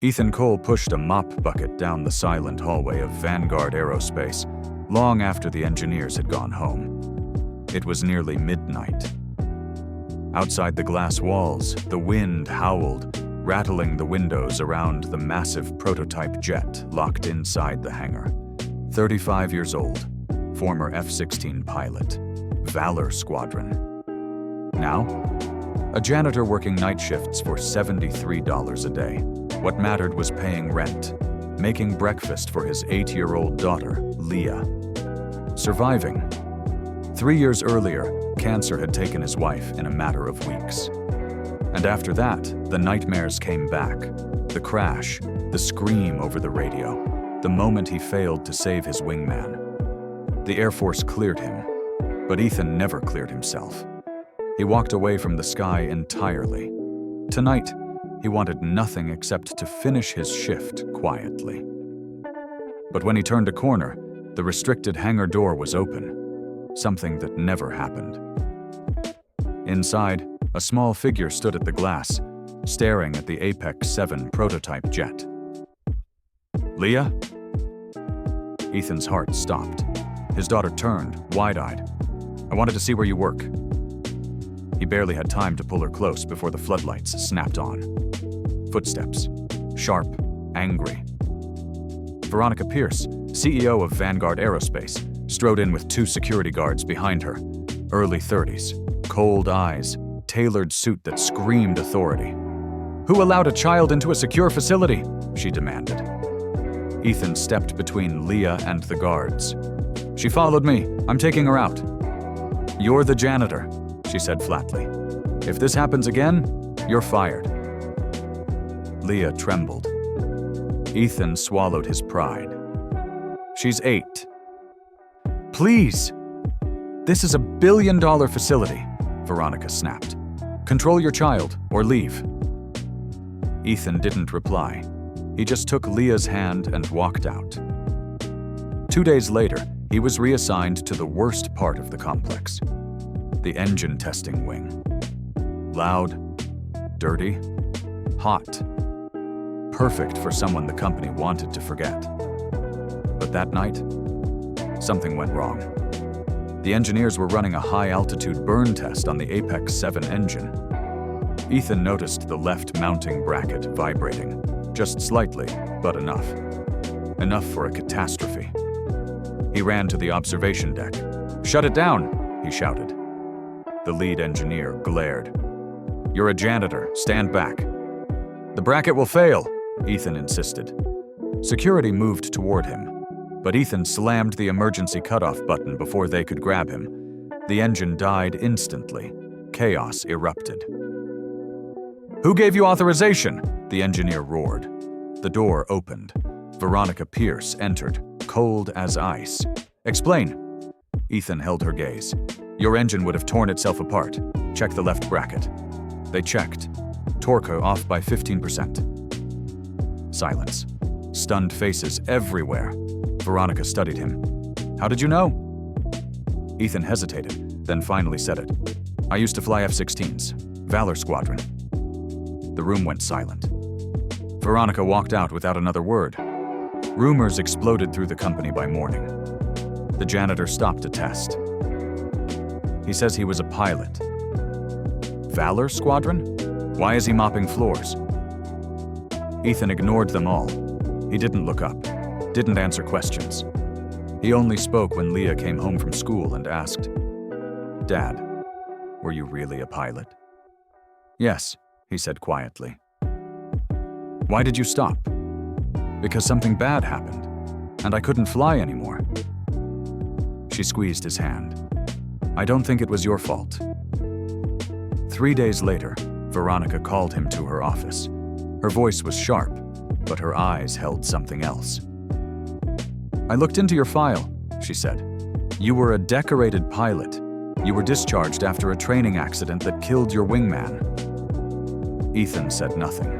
Ethan Cole pushed a mop bucket down the silent hallway of Vanguard Aerospace, long after the engineers had gone home. It was nearly midnight. Outside the glass walls, the wind howled, rattling the windows around the massive prototype jet locked inside the hangar. 35 years old, former F-16 pilot, Valor Squadron. Now, a janitor working night shifts for $73 a day. What mattered was paying rent, making breakfast for his 8-year-old daughter, Leah. Surviving. 3 years earlier, cancer had taken his wife in a matter of weeks. And after that, the nightmares came back. The crash, the scream over the radio, the moment he failed to save his wingman. The Air Force cleared him, but Ethan never cleared himself. He walked away from the sky entirely. Tonight, he wanted nothing except to finish his shift quietly. But when he turned a corner, the restricted hangar door was open, something that never happened. Inside, a small figure stood at the glass, staring at the Apex 7 prototype jet. Leah? Ethan's heart stopped. His daughter turned, wide-eyed. I wanted to see where you work. He barely had time to pull her close before the floodlights snapped on. Footsteps. Sharp, angry. Veronica Pierce, CEO of Vanguard Aerospace, strode in with 2 security guards behind her. Early 30s, cold eyes, tailored suit that screamed authority. Who allowed a child into a secure facility? She demanded. Ethan stepped between Leah and the guards. She followed me. I'm taking her out. You're the janitor, she said flatly. If this happens again, you're fired. Leah trembled. Ethan swallowed his pride. She's 8. Please! This is $1 billion facility, Veronica snapped. Control your child or leave. Ethan didn't reply. He just took Leah's hand and walked out. 2 days later, he was reassigned to the worst part of the complex, the engine testing wing. Loud, dirty, hot. Perfect for someone the company wanted to forget. But that night, something went wrong. The engineers were running a high-altitude burn test on the Apex 7 engine. Ethan noticed the left mounting bracket vibrating, just slightly, but enough. Enough for a catastrophe. He ran to the observation deck. "Shut it down," he shouted. The lead engineer glared. "You're a janitor. Stand back." "The bracket will fail," Ethan insisted. Security moved toward him, but Ethan slammed the emergency cutoff button before they could grab him. The engine died instantly. Chaos erupted. "Who gave you authorization?" the engineer roared. The door opened. Veronica Pierce entered, cold as ice. "Explain." Ethan held her gaze. "Your engine would have torn itself apart. Check the left bracket." They checked. Torque off by 15%. Silence. Stunned faces everywhere. Veronica studied him. "How did you know?" Ethan hesitated, then finally said it. "I used to fly F-16s. Valor Squadron." The room went silent. Veronica walked out without another word. Rumors exploded through the company by morning. The janitor stopped a test. He says he was a pilot. Valor Squadron? Why is he mopping floors? Ethan ignored them all. He didn't look up, didn't answer questions. He only spoke when Leah came home from school and asked, "Dad, were you really a pilot?" "Yes," he said quietly. "Why did you stop?" "Because something bad happened, and I couldn't fly anymore." She squeezed his hand. "I don't think it was your fault." 3 days later, Veronica called him to her office. Her voice was sharp, but her eyes held something else. "I looked into your file," she said. "You were a decorated pilot. You were discharged after a training accident that killed your wingman." Ethan said nothing.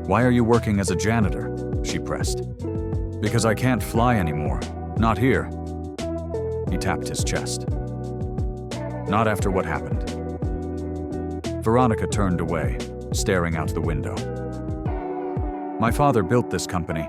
"Why are you working as a janitor?" she pressed. "Because I can't fly anymore. Not here." He tapped his chest. "Not after what happened." Veronica turned away, staring out the window. My father built this company.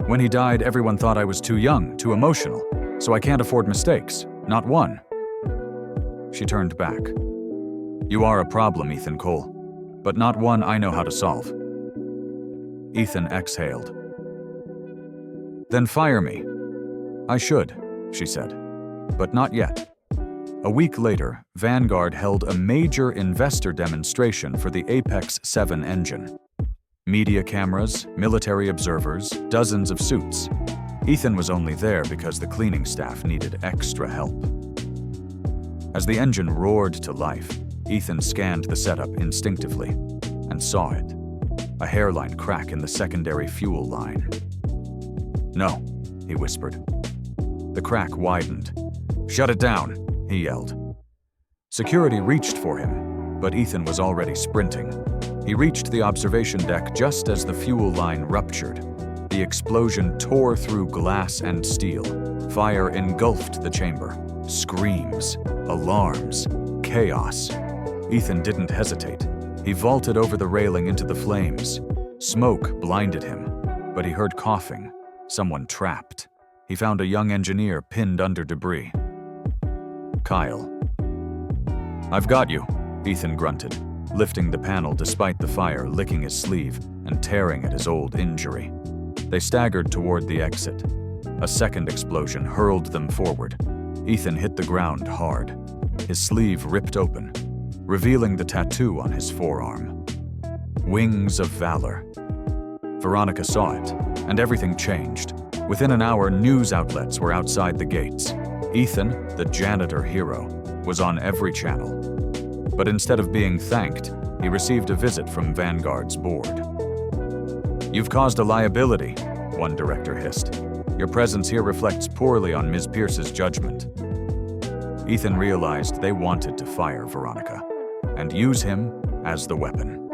When he died, everyone thought I was too young, too emotional, so I can't afford mistakes. Not one." She turned back. "You are a problem, Ethan Cole, but not one I know how to solve." Ethan exhaled. "Then fire me." "I should," she said, "but not yet." A week later, Vanguard held a major investor demonstration for the Apex 7 engine. Media cameras, military observers, dozens of suits. Ethan was only there because the cleaning staff needed extra help. As the engine roared to life, Ethan scanned the setup instinctively and saw it. A hairline crack in the secondary fuel line. "No," he whispered. The crack widened. "Shut it down," he yelled. Security reached for him, but Ethan was already sprinting. He reached the observation deck just as the fuel line ruptured. The explosion tore through glass and steel. Fire engulfed the chamber. Screams, alarms, chaos. Ethan didn't hesitate. He vaulted over the railing into the flames. Smoke blinded him, but he heard coughing. Someone trapped. He found a young engineer pinned under debris. "Kyle." "I've got you," Ethan grunted, lifting the panel despite the fire licking his sleeve and tearing at his old injury. They staggered toward the exit. A second explosion hurled them forward. Ethan hit the ground hard. His sleeve ripped open, revealing the tattoo on his forearm. Wings of Valor. Veronica saw it, and everything changed. Within an hour, news outlets were outside the gates. Ethan, the janitor hero, was on every channel. But instead of being thanked, he received a visit from Vanguard's board. "You've caused a liability," one director hissed. "Your presence here reflects poorly on Ms. Pierce's judgment." Ethan realized they wanted to fire Veronica and use him as the weapon.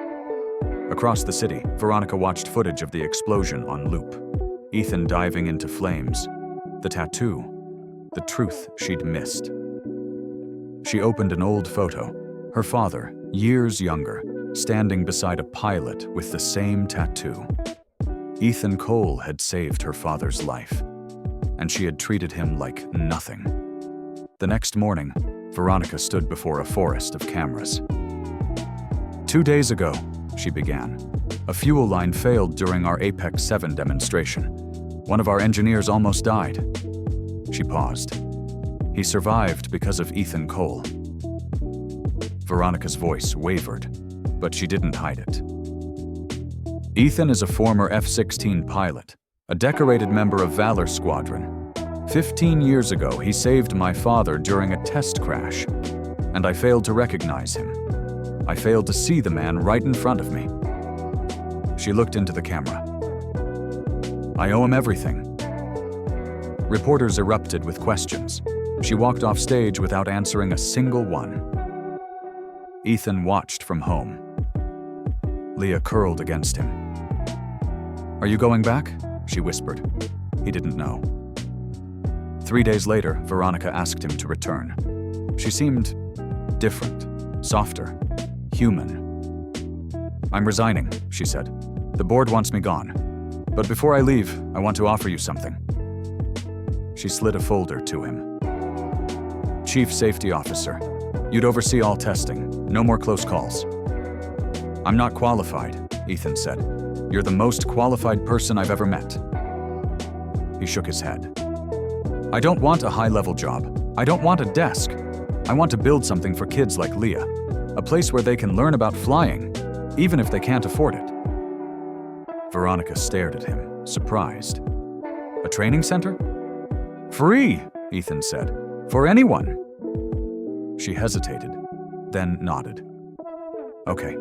Across the city, Veronica watched footage of the explosion on loop. Ethan diving into flames. The tattoo. The truth she'd missed. She opened an old photo. Her father, years younger, standing beside a pilot with the same tattoo. Ethan Cole had saved her father's life, and she had treated him like nothing. The next morning, Veronica stood before a forest of cameras. 2 days ago, she began. A fuel line failed during our Apex 7 demonstration. One of our engineers almost died. She paused. He survived because of Ethan Cole. Veronica's voice wavered, but she didn't hide it. Ethan is a former F-16 pilot, a decorated member of Valor Squadron. 15 years ago, he saved my father during a test crash, and I failed to recognize him. I failed to see the man right in front of me. She looked into the camera. I owe him everything. Reporters erupted with questions. She walked off stage without answering a single one. Ethan watched from home. Leah curled against him. "Are you going back?" she whispered. He didn't know. 3 days later, Veronica asked him to return. She seemed different, softer, human. "I'm resigning," she said. "The board wants me gone. But before I leave, I want to offer you something." She slid a folder to him. "Chief Safety Officer. You'd oversee all testing. No more close calls." "I'm not qualified," Ethan said. "You're the most qualified person I've ever met." He shook his head. "I don't want a high-level job. I don't want a desk. I want to build something for kids like Leah. A place where they can learn about flying, even if they can't afford it." Veronica stared at him, surprised. "A training center?" "Free," Ethan said. "For anyone." She hesitated, then nodded. "Okay,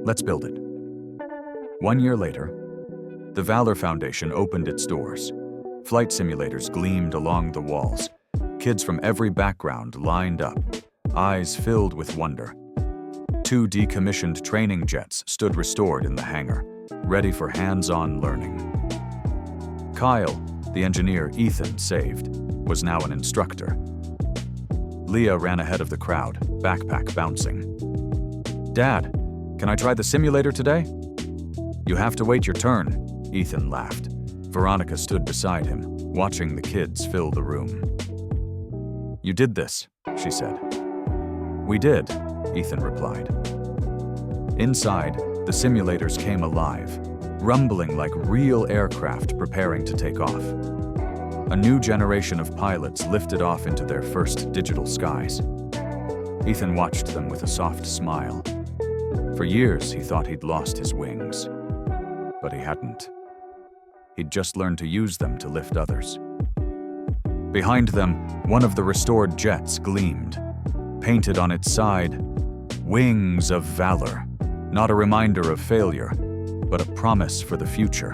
let's build it." 1 year later, the Valor Foundation opened its doors. Flight simulators gleamed along the walls. Kids from every background lined up, eyes filled with wonder. 2 decommissioned training jets stood restored in the hangar, ready for hands-on learning. Kyle, the engineer Ethan saved, was now an instructor. Leah ran ahead of the crowd, backpack bouncing. "Dad, can I try the simulator today?" "You have to wait your turn," Ethan laughed. Veronica stood beside him, watching the kids fill the room. "You did this," she said. "We did," Ethan replied. Inside, the simulators came alive, rumbling like real aircraft preparing to take off. A new generation of pilots lifted off into their first digital skies. Ethan watched them with a soft smile. For years, he thought he'd lost his wings. But he hadn't. He'd just learned to use them to lift others. Behind them, one of the restored jets gleamed. Painted on its side, "Wings of Valor." Not a reminder of failure, but a promise for the future.